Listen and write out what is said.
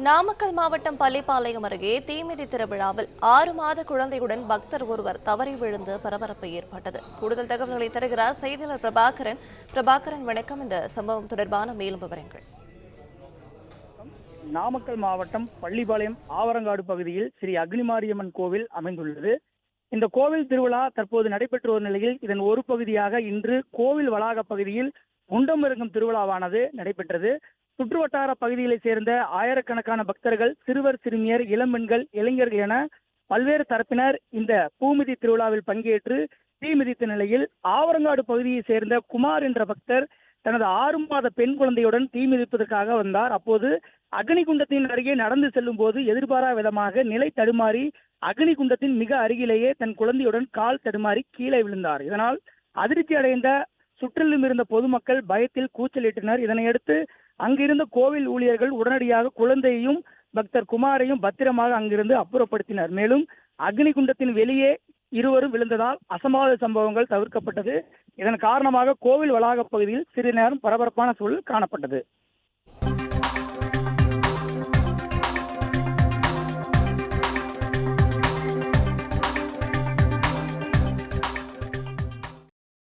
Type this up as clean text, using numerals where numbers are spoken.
நாமக்கல் மாவட்டம் பள்ளிப்பாளையம் அருகே தீமிதி திருவிழாவில் 6 மாத குழந்தையுடன் பக்தர் ஒருவர் தவறி விழுந்து பரபரப்பு ஏற்பட்டது. கூடுதல் தகவல்களை தருகிறார் செய்தியாளர் பிரபாகரன். பிரபாகரன், வணக்கம். இந்த சம்பவம் தொடர்பான மேலும் விவரங்கள். நாமக்கல் மாவட்டம் பள்ளிப்பாளையம் ஆவரங்காடு பகுதியில் ஸ்ரீ அக்னிமாரியம்மன் கோவில் அமைந்துள்ளது. இந்த கோவில் திருவிழா தற்போது நடைபெற்று வரும் நிலையில் இதன் ஒரு பகுதியாக இன்று கோவில் வளாக பகுதியில் குண்டமிருங்கும் திருவிழாவானது நடைபெற்றது. சுற்றுவட்டார பகுதிகளைச் சேர்ந்த ஆயிரக்கணக்கான பக்தர்கள், சிறுவர், சிறுமியர், இளம்பெண்கள், இளைஞர்கள் என பல்வேறு தரப்பினர் இந்த பூமிதி திருவிழாவில் பங்கேற்று தீ மிதித்த நிலையில் ஆவரங்காடு பகுதியைச் சேர்ந்த குமார் என்ற பக்தர் தனது 6 மாத பெண் குழந்தையுடன் தீ மிதிப்பதற்காக வந்தார். அப்போது அக்னிகுண்டத்தின் அருகே நடந்து செல்லும் போது எதிர்பாரா விதமாக நிலை தடுமாறி அக்னிகுண்டத்தின் மிக அருகிலேயே தன் குழந்தையுடன் கால் தடுமாறி கீழே விழுந்தார். இதனால் அதிர்ச்சி அடைந்த சுற்றிலும் இருந்த பொதுமக்கள் பயத்தில் கூச்சலிட்டனர். இதனையடுத்து அங்கிருந்த கோவில் ஊழியர்கள் உடனடியாக குழந்தையையும் பக்தர் குமாரையும் பத்திரமாக அங்கிருந்து அப்புறப்படுத்தினர். மேலும் அக்னிகுண்டத்தின் வெளியே இருவரும் விழுந்ததால் அசம்பாவித சம்பவங்கள் தவிர்க்கப்பட்டது. இதன் காரணமாக கோவில் வளாக பகுதியில் சிறிது நேரம் பரபரப்பான சூழல் காணப்பட்டது.